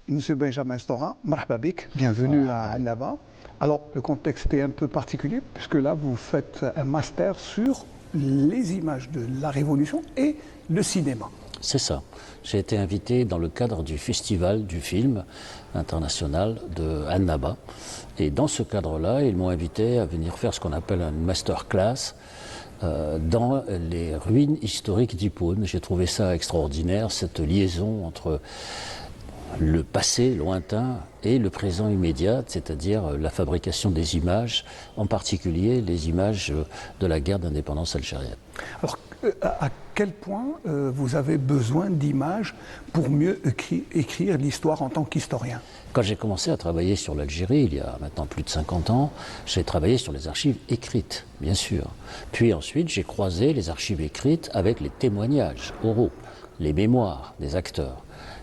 Monsieur Benjamin Stora, marhaba bik, bienvenue à Annaba. Alors, le contexte est un peu particulier, puisque là, vous faites un master sur les images de la Révolution et le cinéma. C'est ça. J'ai été invité dans le cadre du festival du film international de Annaba. Et dans ce cadre-là, ils m'ont invité à venir faire ce qu'on appelle une masterclass dans les ruines historiques d'Hippone. J'ai trouvé ça extraordinaire, cette liaison entre le passé lointain et le présent immédiat, c'est-à-dire la fabrication des images, en particulier les images de la guerre d'indépendance algérienne. Alors, à quel point vous avez besoin d'images pour mieux écrire l'histoire en tant qu'historien? Quand j'ai commencé à travailler sur l'Algérie, il y a maintenant plus de 50 ans, j'ai travaillé sur les archives écrites, bien sûr. Puis ensuite, j'ai croisé les archives écrites avec les témoignages oraux, les mémoires des acteurs.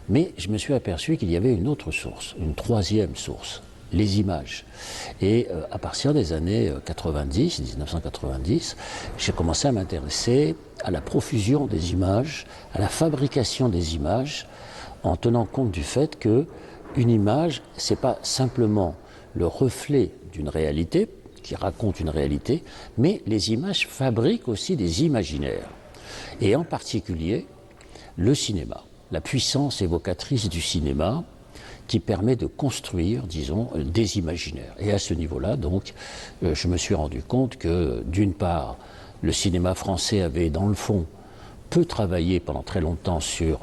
Mais je me suis aperçu qu'il y avait une autre source, une troisième source, les images. Et à partir des années 90, 1990, j'ai commencé à m'intéresser à la profusion des images, à la fabrication des images, en tenant compte du fait que une image, c'est pas simplement le reflet d'une réalité, qui raconte une réalité, mais les images fabriquent aussi des imaginaires. Et en particulier, le cinéma. La puissance évocatrice du cinéma qui permet de construire, disons, des imaginaires. Et à ce niveau-là, donc, je me suis rendu compte que, d'une part, le cinéma français avait, dans le fond, peu travaillé pendant très longtemps sur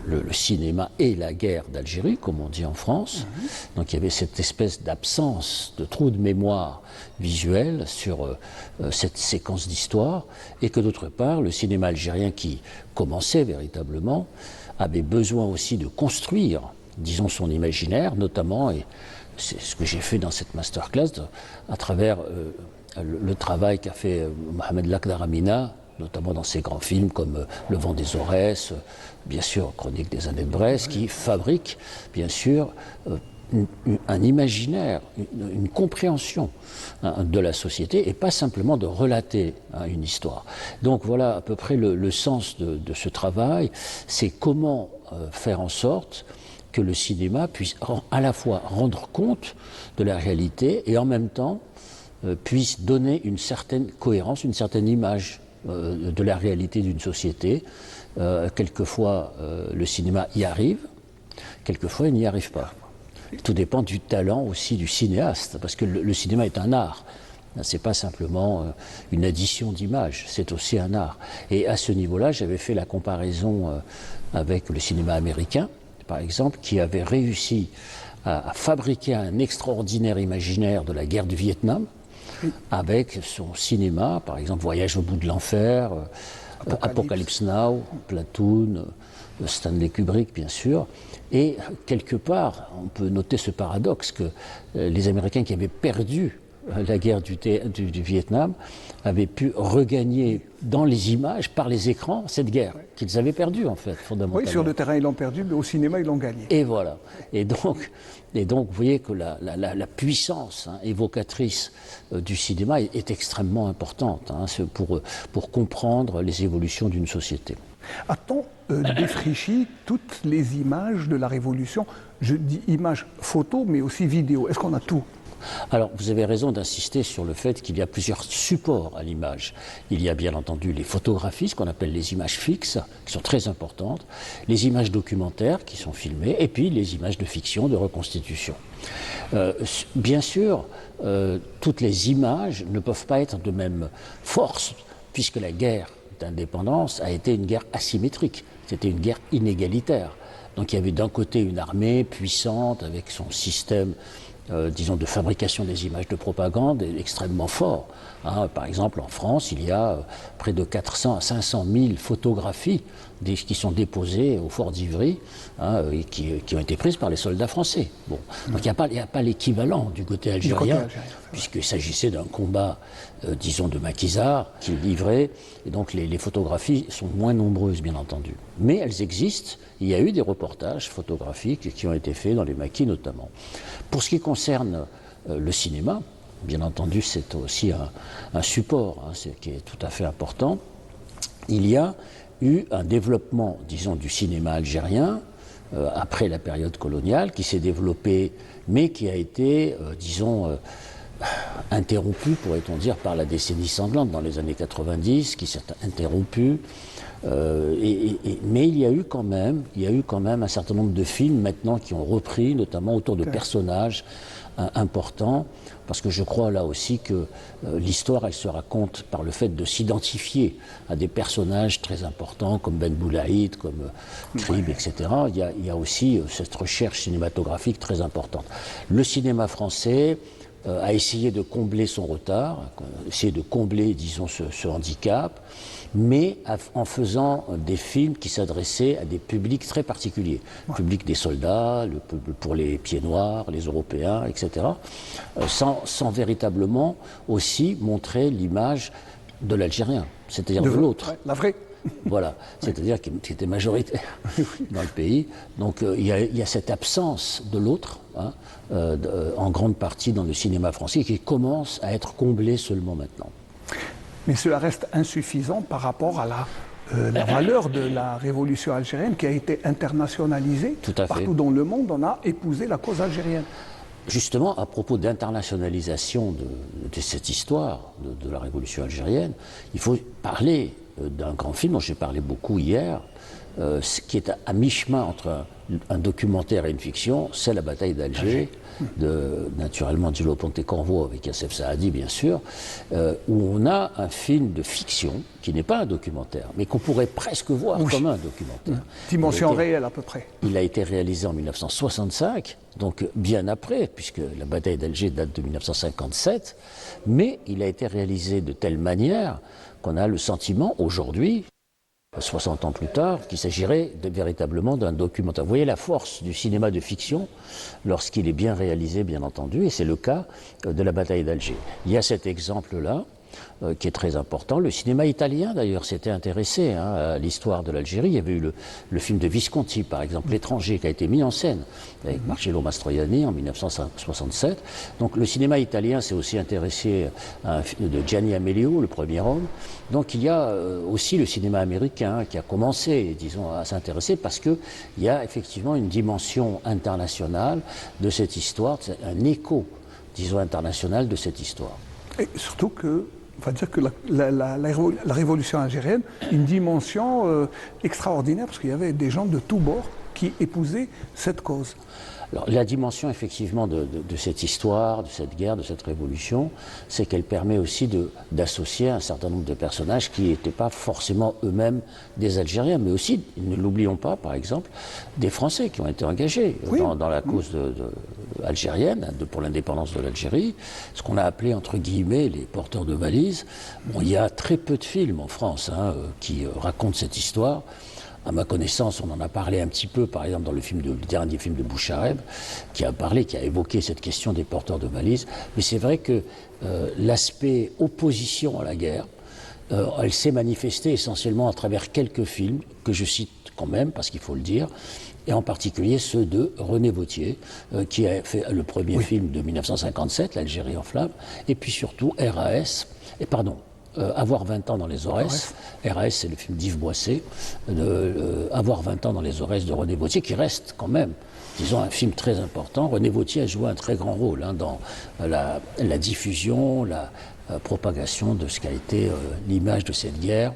le cinéma et la guerre d'Algérie, comme on dit en France. Donc il y avait cette espèce d'absence, de trou de mémoire visuelle sur cette séquence d'histoire, et que d'autre part, le cinéma algérien qui commençait véritablement avait besoin aussi de construire, disons, son imaginaire, notamment, et c'est ce que j'ai fait dans cette masterclass, à travers le travail qu'a fait Mohamed Lakhdar Amina, notamment dans ses grands films comme Le vent des Aurès, bien sûr Chronique des années de Brest, qui fabrique bien sûr un imaginaire, une compréhension de la société, et pas simplement de relater une histoire. Donc voilà à peu près le sens de ce travail, c'est comment faire en sorte que le cinéma puisse à la fois rendre compte de la réalité et en même temps puisse donner une certaine cohérence, une certaine image de la réalité d'une société. Quelquefois, le cinéma y arrive, quelquefois, il n'y arrive pas. Tout dépend du talent aussi du cinéaste, parce que le cinéma est un art. C'est pas simplement une addition d'images, c'est aussi un art. Et à ce niveau-là, j'avais fait la comparaison avec le cinéma américain, par exemple, qui avait réussi à fabriquer un extraordinaire imaginaire de la guerre du Vietnam, avec son cinéma, par exemple Voyage au bout de l'enfer, Apocalypse Now, Platoon, Stanley Kubrick bien sûr. Et quelque part, on peut noter ce paradoxe que les Américains qui avaient perdu la guerre du Vietnam avaient pu regagner dans les images, par les écrans, cette guerre qu'ils avaient perdue en fait, fondamentalement. Oui, sur le terrain ils l'ont perdu, mais au cinéma ils l'ont gagnée. Et voilà. Et donc vous voyez que la puissance évocatrice du cinéma est extrêmement importante pour comprendre les évolutions d'une société. A-t-on défriché toutes les images de la Révolution? Je dis images photos, mais aussi vidéo. Est-ce qu'on a tout? Alors, vous avez raison d'insister sur le fait qu'il y a plusieurs supports à l'image. Il y a bien entendu les photographies, ce qu'on appelle les images fixes, qui sont très importantes, les images documentaires qui sont filmées, et puis les images de fiction, de reconstitution. Bien sûr, toutes les images ne peuvent pas être de même force, puisque la guerre d'indépendance a été une guerre asymétrique, c'était une guerre inégalitaire. Donc il y avait d'un côté une armée puissante avec son système disons, de fabrication des images de propagande est extrêmement fort. Par exemple, en France, il y a près de 400 à 500 000 photographies qui sont déposées au fort d'Ivry et qui ont été prises par les soldats français. Bon. Donc il n'y a pas l'équivalent du côté algérien, puisqu'il s'agissait d'un combat, disons, de maquisards qui livrait, et donc les photographies sont moins nombreuses, bien entendu. Mais elles existent. Il y a eu des reportages photographiques qui ont été faits dans les maquis notamment. Pour ce qui concerne le cinéma, bien entendu c'est aussi un support qui est tout à fait important. Il y a eu un développement, disons, du cinéma algérien, après la période coloniale, qui s'est développé, mais qui a été, disons, interrompu, pourrait-on dire, par la décennie sanglante dans les années 90, qui s'est interrompu. Mais il y a eu quand même un certain nombre de films maintenant qui ont repris, notamment autour de personnages importants, parce que je crois là aussi que l'histoire, elle se raconte par le fait de s'identifier à des personnages très importants comme Ben Boulaïd, comme Krib, etc. Il y a aussi cette recherche cinématographique très importante. Le cinéma français a essayé de combler son retard, essayé de combler, disons, ce handicap, mais en faisant des films qui s'adressaient à des publics très particuliers. Le public des soldats, pour les pieds noirs, les Européens, etc. Sans véritablement aussi montrer l'image de l'Algérien, c'est-à-dire de l'autre. Ouais, la vraie. Voilà, c'est-à-dire qui était majoritaire dans le pays. Donc il y a cette absence de l'autre, hein, en grande partie dans le cinéma français, qui commence à être comblée seulement maintenant. Mais cela reste insuffisant par rapport à la valeur de la révolution algérienne qui a été internationalisée. Tout à fait. Partout dans le monde, on a épousé la cause algérienne. Justement, à propos d'internationalisation de cette histoire de la révolution algérienne, il faut parler d'un grand film dont j'ai parlé beaucoup hier, qui est à mi-chemin entre un documentaire et une fiction, c'est La bataille d'Alger, naturellement Djilo Pontecorvo avec Youssef Saadi bien sûr, où on a un film de fiction qui n'est pas un documentaire, mais qu'on pourrait presque voir comme un documentaire. Dimension réelle à peu près. Il a été réalisé en 1965, donc bien après, puisque la bataille d'Alger date de 1957, mais il a été réalisé de telle manière qu'on a le sentiment aujourd'hui, 60 ans plus tard, qu'il s'agirait véritablement d'un documentaire. Vous voyez la force du cinéma de fiction lorsqu'il est bien réalisé, bien entendu, et c'est le cas de la bataille d'Alger. Il y a cet exemple-là, qui est très important. Le cinéma italien, d'ailleurs, s'était intéressé à l'histoire de l'Algérie. Il y avait eu le film de Visconti, par exemple, L'étranger, qui a été mis en scène avec Marcello Mastroianni en 1967. Donc le cinéma italien s'est aussi intéressé à un film de Gianni Amelio, Le premier homme. Donc il y a aussi le cinéma américain qui a commencé, disons, à s'intéresser parce qu'il y a effectivement une dimension internationale de cette histoire, un écho, disons, international de cette histoire. Et surtout que, on va dire que la révolution algérienne, une dimension extraordinaire, parce qu'il y avait des gens de tous bords qui épousaient cette cause. Alors, la dimension effectivement de cette histoire, de cette guerre, de cette révolution, c'est qu'elle permet aussi d'associer un certain nombre de personnages qui n'étaient pas forcément eux-mêmes des Algériens, mais aussi, ne l'oublions pas, par exemple, des Français qui ont été engagés dans la cause algérienne, pour l'indépendance de l'Algérie, ce qu'on a appelé entre guillemets les porteurs de valises. Bon, il y a très peu de films en France qui racontent cette histoire. À ma connaissance, on en a parlé un petit peu, par exemple, dans le dernier film de Bouchareb, qui a évoqué cette question des porteurs de valises. Mais c'est vrai que l'aspect opposition à la guerre, elle s'est manifestée essentiellement à travers quelques films, que je cite quand même, parce qu'il faut le dire, et en particulier ceux de René Vauthier, qui a fait le premier film de 1957, L'Algérie en flammes, et puis surtout Avoir 20 ans dans les Aurès. RAS, c'est le film d'Yves Boisset. Avoir 20 ans dans les Aurès de René Vauthier, qui reste quand même, disons, un film très important. René Vauthier a joué un très grand rôle dans la diffusion, la propagation de ce qu'a été l'image de cette guerre.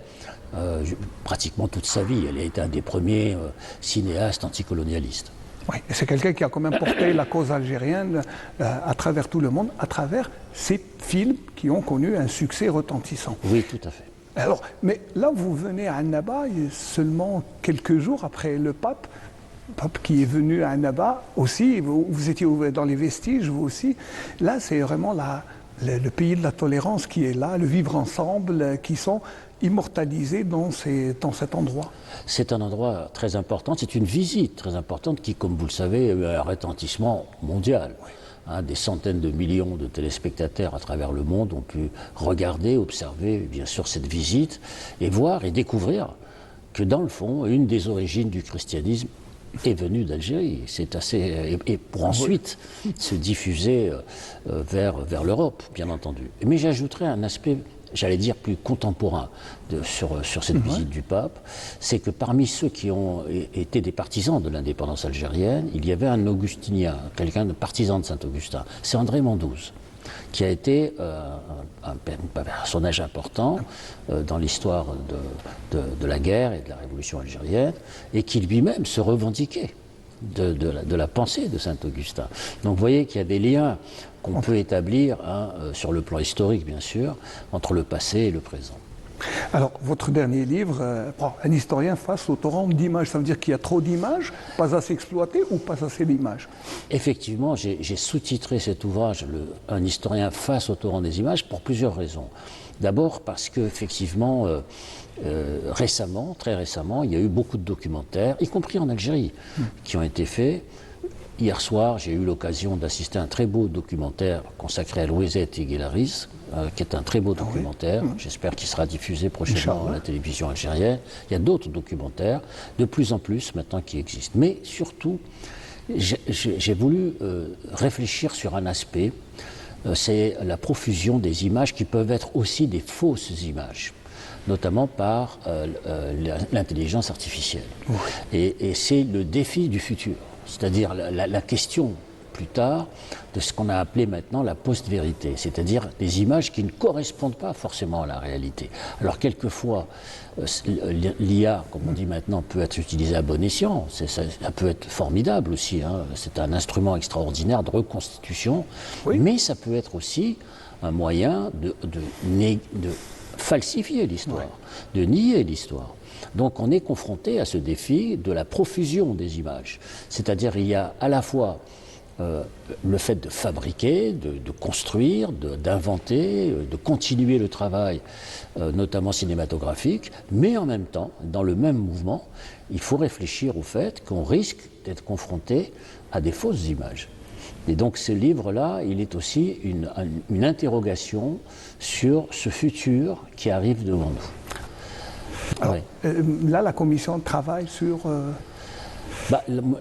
Pratiquement toute sa vie. Elle a été un des premiers cinéastes anticolonialistes. Oui, et c'est quelqu'un qui a quand même porté la cause algérienne à travers tout le monde, à travers ces films qui ont connu un succès retentissant. Oui, tout à fait. Alors, mais là, vous venez à Annaba seulement quelques jours après le pape qui est venu à Annaba aussi. Vous étiez dans les vestiges, vous aussi. Là, c'est vraiment le pays de la tolérance qui est là, le vivre ensemble, qui sont immortalisés dans cet endroit. C'est un endroit très important, c'est une visite très importante qui, comme vous le savez, a eu un retentissement mondial. Des centaines de millions de téléspectateurs à travers le monde ont pu regarder, observer, bien sûr, cette visite et voir et découvrir que, dans le fond, une des origines du christianisme est venue d'Algérie. C'est assez, et pour ensuite se diffuser vers l'Europe, bien entendu. Mais j'ajouterais un aspect j'allais dire, plus contemporain sur cette visite du pape, c'est que parmi ceux qui ont été des partisans de l'indépendance algérienne, il y avait un augustinien, quelqu'un de partisan de Saint-Augustin. C'est André Mandouze, qui a été un personnage important dans l'histoire de la guerre et de la révolution algérienne, et qui lui-même se revendiquait de la pensée de Saint-Augustin. Donc vous voyez qu'il y a des liens qu'on peut établir, sur le plan historique bien sûr, entre le passé et le présent. Alors, votre dernier livre, un historien face au torrent d'images, ça veut dire qu'il y a trop d'images, pas assez exploitées ou pas assez d'images? Effectivement, j'ai sous-titré cet ouvrage, Un historien face au torrent des images, pour plusieurs raisons. D'abord parce qu'effectivement, récemment, très récemment, il y a eu beaucoup de documentaires, y compris en Algérie, qui ont été faits. Hier soir, j'ai eu l'occasion d'assister à un très beau documentaire consacré à Louisette et Guélaris, qui est un très beau documentaire. J'espère qu'il sera diffusé prochainement à la télévision algérienne. Il y a d'autres documentaires, de plus en plus maintenant, qui existent. Mais surtout, j'ai voulu réfléchir sur un aspect, c'est la profusion des images qui peuvent être aussi des fausses images, notamment par l'intelligence artificielle. Et c'est le défi du futur. C'est-à-dire la question, plus tard, de ce qu'on a appelé maintenant la post-vérité, c'est-à-dire des images qui ne correspondent pas forcément à la réalité. Alors quelquefois, l'IA, comme on dit maintenant, peut être utilisée à bon escient, ça peut être formidable aussi, c'est un instrument extraordinaire de reconstitution, mais ça peut être aussi un moyen de falsifier l'histoire, de nier l'histoire. Donc on est confronté à ce défi de la profusion des images. C'est-à-dire il y a à la fois le fait de fabriquer, de construire, d'inventer, de continuer le travail, notamment cinématographique, mais en même temps, dans le même mouvement, il faut réfléchir au fait qu'on risque d'être confronté à des fausses images. Et donc ce livre-là, il est aussi une interrogation sur ce futur qui arrive devant nous. Alors, là, la commission travaille sur...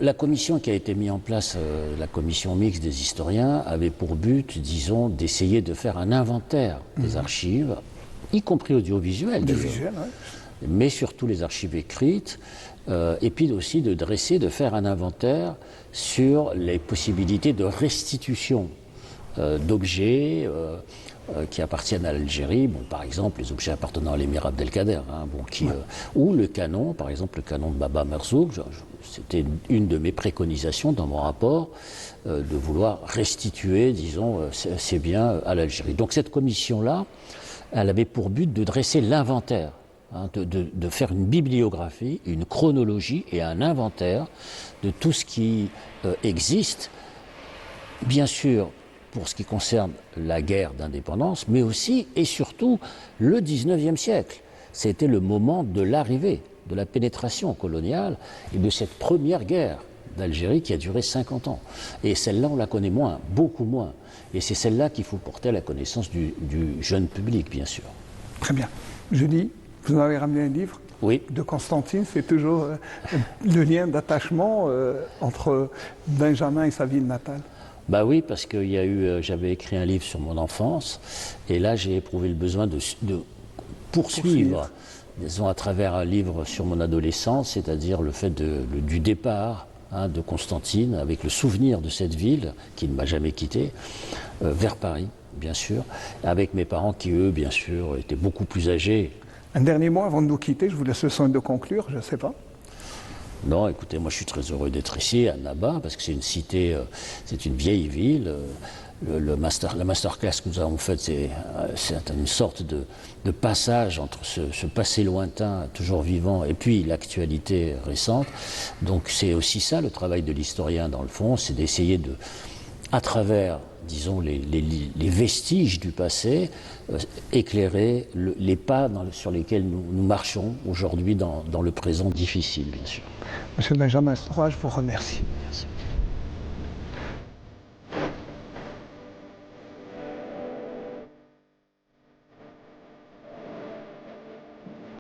La commission qui a été mise en place, la commission mixte des historiens, avait pour but, disons, d'essayer de faire un inventaire des archives, y compris audiovisuelles, mais surtout les archives écrites, et puis aussi de faire un inventaire sur les possibilités de restitution d'objets qui appartiennent à l'Algérie, par exemple les objets appartenant à l'émir Abdelkader, ou le canon, par exemple le canon de Baba Merzoug. C'était une de mes préconisations dans mon rapport, de vouloir restituer, disons, ces biens à l'Algérie. Donc cette commission-là, elle avait pour but de dresser l'inventaire, de faire une bibliographie, une chronologie et un inventaire de tout ce qui existe, bien sûr, pour ce qui concerne la guerre d'indépendance, mais aussi et surtout le XIXe siècle. C'était le moment de l'arrivée, de la pénétration coloniale et de cette première guerre d'Algérie qui a duré 50 ans. Et celle-là, on la connaît moins, beaucoup moins. Et c'est celle-là qu'il faut porter à la connaissance du jeune public, bien sûr. Très bien. Julie, vous m'avez ramené un livre de Constantine. C'est toujours le lien d'attachement entre Benjamin et sa ville natale. Bah oui, parce que j'avais écrit un livre sur mon enfance, et là j'ai éprouvé le besoin de poursuivre, disons, à travers un livre sur mon adolescence, c'est-à-dire le fait du départ de Constantine, avec le souvenir de cette ville qui ne m'a jamais quitté, vers Paris, bien sûr, avec mes parents qui, eux, bien sûr, étaient beaucoup plus âgés. Un dernier mot avant de nous quitter, je vous laisse le soin de conclure, je ne sais pas. Non, écoutez, moi je suis très heureux d'être ici, à Annaba, parce que c'est une cité, c'est une vieille ville. La masterclass que nous avons faite, c'est une sorte de passage entre ce passé lointain, toujours vivant, et puis l'actualité récente. Donc c'est aussi ça, le travail de l'historien, dans le fond, c'est d'essayer à travers, disons, les vestiges du passé, éclairer les pas sur lesquels nous marchons aujourd'hui dans le présent difficile, bien sûr. Monsieur Benjamin Stroy, je vous remercie. Merci.